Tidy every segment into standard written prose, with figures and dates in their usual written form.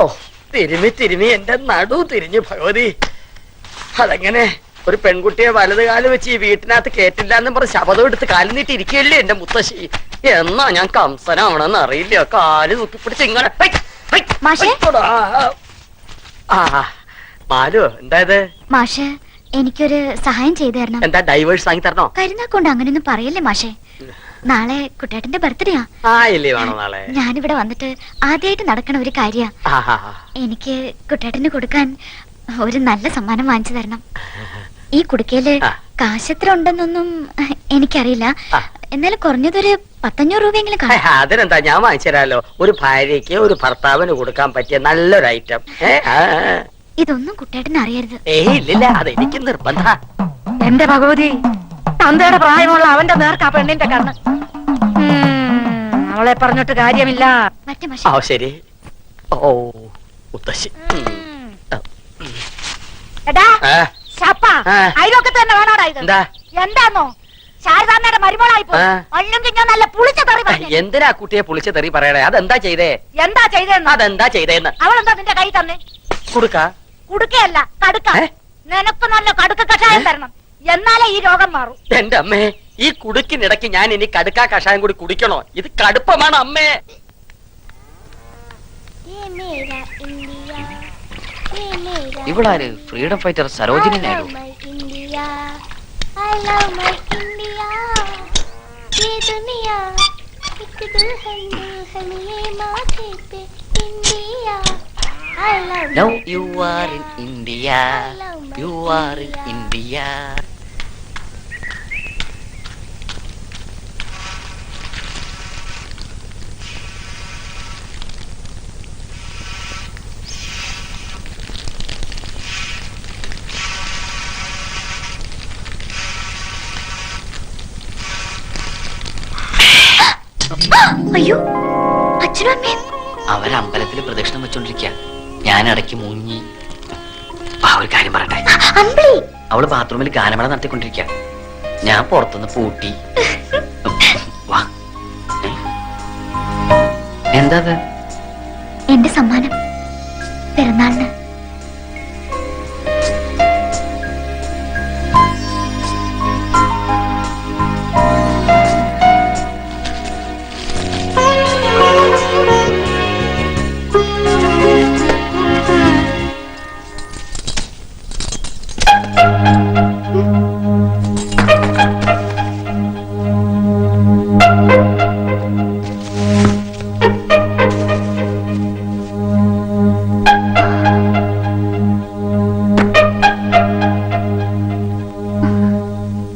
ഓ തിരുമി തിരുമി എന്റെ നടു തിരിഞ്ഞു ഭഗവതി. അതെങ്ങനെ ഒരു പെൺകുട്ടിയെ വലത് കാല് വെച്ച് ഈ വീട്ടിനകത്ത് കേട്ടില്ല എന്ന് പറഞ്ഞ് ശപഥം എടുത്ത് കാലിൽ നീട്ടി ഇരിക്കുകയല്ലേ എന്റെ മുത്തശ്ശി. എന്നാ ഞാൻ കംസനാവണമെന്ന് അറിയില്ല. കാല് തൂക്കിപ്പിടിച്ച് ഇങ്ങനെ മാലു. എന്തായത് മാഷെ? എനിക്കൊരു സഹായം ചെയ്തു തരണം. എന്താ ഡൈവേഴ്സ് വാങ്ങി തരണോ? കരുനാക്കൊണ്ട് അങ്ങനെയൊന്നും പറയല്ലേ മാഷെ. നാളെ കുട്ടേട്ടന്റെ ബർത്ത്ഡേയാ. നാളെ ഞാനിവിടെ വന്നിട്ട് ആദ്യമായിട്ട് നടക്കണ ഒരു കാര്യ. എനിക്ക് കുട്ടേട്ടന് കൊടുക്കാൻ ഒരു നല്ല സമ്മാനം വാങ്ങിച്ചു തരണം. ഈ കുടുക്കയില് കാശെത്ര ഉണ്ടെന്നൊന്നും എനിക്കറിയില്ല. എന്നാലും കുറഞ്ഞതൊരു 500 രൂപയെങ്കിലും കാണും. അതിനെന്താ, ഞാൻ വാങ്ങിച്ചു തരാലോ. ഒരു ഭാര്യയ്ക്ക് ഒരു ഭർത്താവിന് കൊടുക്കാൻ പറ്റിയ നല്ലൊരു ഐറ്റം. ഇതൊന്നും കുട്ടേട്ടന് അറിയരുത്. ഇല്ലില്ല, അതെനിക്ക് നിർബന്ധ. എന്റെ ഭഗവതി, തന്തയുടെ പ്രായമുള്ള അവന്റെ നേർക്കാ പെണ്ണിന്റെ കണ്ണ്. അവളെ പറഞ്ഞിട്ട് കാര്യമില്ല. ശരി. ഓ മുത്തശ്ശി. അയലൊക്കെ തന്നെ വേണോടാ ഇത്? എന്താന്നോ ശാരദാമ്മയുടെ മരുമോളായി പോയി. അല്ലെങ്കിൽ ഞാൻ നല്ല പുളിച്ച തെറി പറഞ്ഞു. എന്തിനാ കുട്ടിയെ പുളിച്ച തെറി പറയണേ? അതെന്താ ചെയ്തേ? എന്താ ചെയ്തേന്ന്? അതെന്താ ചെയ്തേന്ന്? അവളെന്താ നിന്റെ കൈ തന്നെ? കുടുക്കയല്ല, കടുക്ക. നിനക്ക് നല്ല കടുക്ക കഷായം തരണം, എന്നാലേ ഈ രോഗം മാറും. എന്റെ അമ്മേ, ഈ കുടുക്കിനിടയ്ക്ക് ഞാൻ ഇനി കടുക്ക കഷായം കൂടി കുടിക്കണോ? ഇത് കടുപ്പമാണ് അമ്മേ. ഇവളാര്? Freedom fighter Sarojini Naidu. Now you are in India. You are in India. അയ്യോ, അച്ഛനും അമ്മയും അവരമ്പലത്തിൽ പ്രദക്ഷിണം വെച്ചോണ്ടിരിക്കുക. ഞാൻ ഇടയ്ക്ക് മുങ്ങി. ഒരു കാര്യം പറയട്ടെ. അവള് ബാത്റൂമിൽ ഗാനമേള നടത്തിക്കൊണ്ടിരിക്കുക. ഞാൻ പുറത്തുനിന്ന് പൂട്ടി. എന്താ എന്റെ സമ്മാനം പിറന്നാളിന്.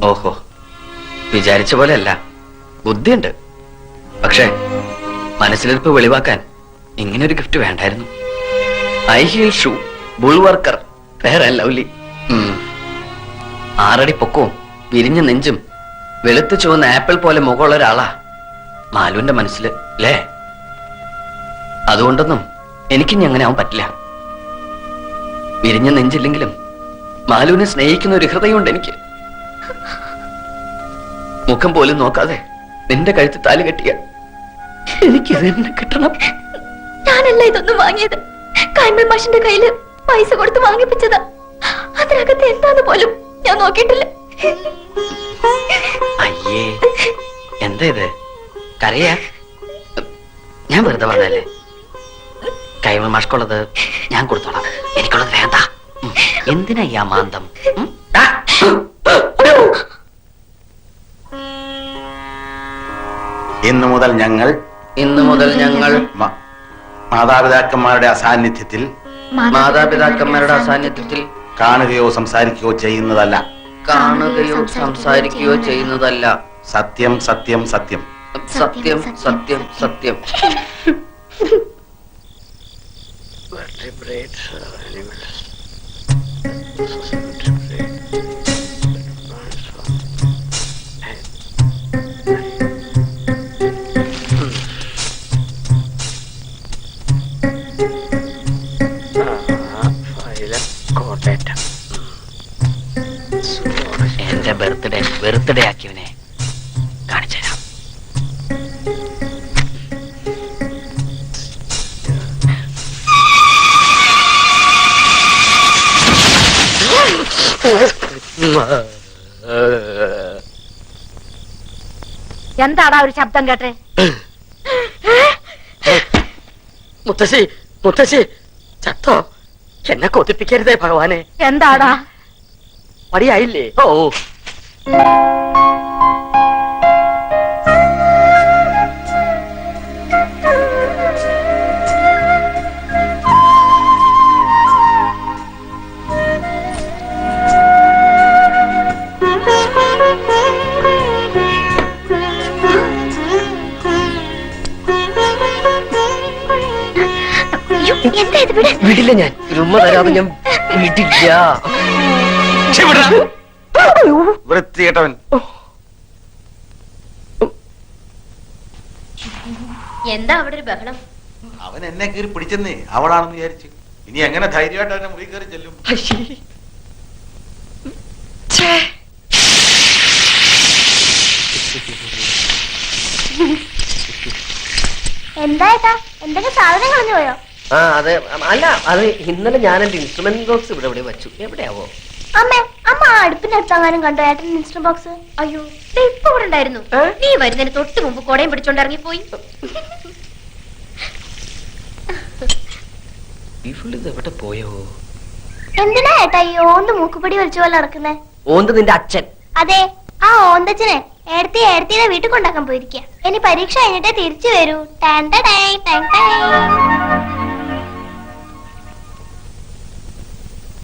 ഓഹോ, വിചാരിച്ച പോലെയല്ല, ബുദ്ധിയുണ്ട്. പക്ഷേ മനസ്സിലിരിപ്പ് വെളിവാക്കാൻ ഇങ്ങനൊരു ഗിഫ്റ്റ് വേണ്ടായിരുന്നു. High heel shoe, Bullworker, Fair and Lovely. 6 അടി പൊക്കവും വിരിഞ്ഞ നെഞ്ചും വെളുത്ത് ചുവന്ന ആപ്പിൾ പോലെ മുഖമുള്ള ഒരാളാ മാലുവിന്റെ മനസ്സില്, അല്ലേ? അതുകൊണ്ടൊന്നും എനിക്കിനി അങ്ങനെ ആവാൻ പറ്റില്ല. വിരിഞ്ഞ നെഞ്ചില്ലെങ്കിലും മാലുവിനെ സ്നേഹിക്കുന്ന ഒരു ഹൃദയമുണ്ട് എനിക്ക്. മുഖം പോലും നോക്കാതെ നിന്റെ കഴുത്ത് താലി കെട്ടിയ എനിക്ക് തന്നെ കിട്ടണം. ഞാനല്ല ഇതൊന്നും വാങ്ങിയത്. കൈമൾ മാഷിന്റെ കയ്യില് പൈസ കൊടുത്ത് വാങ്ങിപ്പിച്ചതാ. അതിനകത്ത് എന്താന്ന് പോലും ഞാൻ നോക്കിയിട്ടില്ല. അയ്യേ, എന്താ ഇത്? കരയാ? ഞാൻ വെറുതെ പറഞ്ഞല്ലേ. കൈമൾ മാഷ്കുള്ളത് ഞാൻ കൊടുത്തോളാം, എനിക്കുള്ളത് വേണ്ട. എന്തിനാ ഈ അമാന്തം? ഇന്നു മുതൽ ഞങ്ങൾ മാതാപിതാക്കന്മാരുടെ അസാന്നിധ്യത്തിൽ കാണുകയോ സംസാരിക്കുകയോ ചെയ്യുന്നതല്ല. സത്യം സത്യം സത്യം സത്യം സത്യം സത്യം. എന്റെ ബർത്ത്ഡേ ആക്കിയവനെ കാണിച്ചുതരാം. എന്താടാ ഒരു ശബ്ദം കേട്ടെ? മുത്തശ്ശി മുത്തശ്ശി ചത്തോ? എന്നെ കൊതിപ്പിക്കരുതേ ഭഗവാനെ. എന്താടാ? മടിയായില്ലേ? ഓ അയ്യോ, എന്താ ഇത്? വിട്. വിടില്ല ഞാൻ. ഉമ്മ തരാതെ ഞാൻ വിടില്ല. വൃത്തികെട്ടവൻ. എന്താ അവിടെ ഒരു ബഹളം? അവൻ എന്നെ കയറി പിടിച്ചെന്നേ, അവളാണെന്ന് വിചാരിച്ചു. ഇനി എങ്ങനെ ധൈര്യമായിട്ട് അവനെ മുറി കയറി ചെല്ലും? എന്താ ഏട്ടാ, എന്തൊക്കെ സാധനം കളഞ്ഞു പോയോ? ആ അതെ. അല്ല, അത് ഇന്നലെ ഞാൻ എന്റെ ഇൻസ്ട്രുമെന്റ് ബോക്സ് ഇവിടെ എവിടെ വെച്ചു. എവിടെയാവോ? അമ്മേ, അമ്മ ആ അടുപ്പിന്റെ അടുത്തെങ്ങാനും കണ്ടോ ഏട്ടൻ ഇൻസ്റ്റന്റ് ബോക്സ്? അയ്യോ, ദേ ഇപ്പൊ ഇവിടെ ഉണ്ടായിരുന്നു. നീ വരുന്നതിന് തൊട്ട് മുമ്പ് കൊടയും പിടിച്ചോണ്ട് ഇറങ്ങിപ്പോയി. ഈ ഫുള്ള് ഇത് എവിടെ പോയോ? എന്തിനാ ഏട്ടാ ഈ ഓന്ത് മൂക്കുപൊടി വലിച്ചു പോലെ നടക്കുന്നേ? ഓന്ത് നിന്റെ അച്ഛൻ. അതെ, ആ ഓന്തച്ചനെ ഏടത്തിയുടെ വീട്ടിൽ കൊണ്ടാക്കാൻ പോയിരിക്കുക. ഇനി പരീക്ഷ കഴിഞ്ഞിട്ടേ തിരിച്ചു വരൂ. ടാൻ ടാ ടൈ, ടാൻ ടൈ.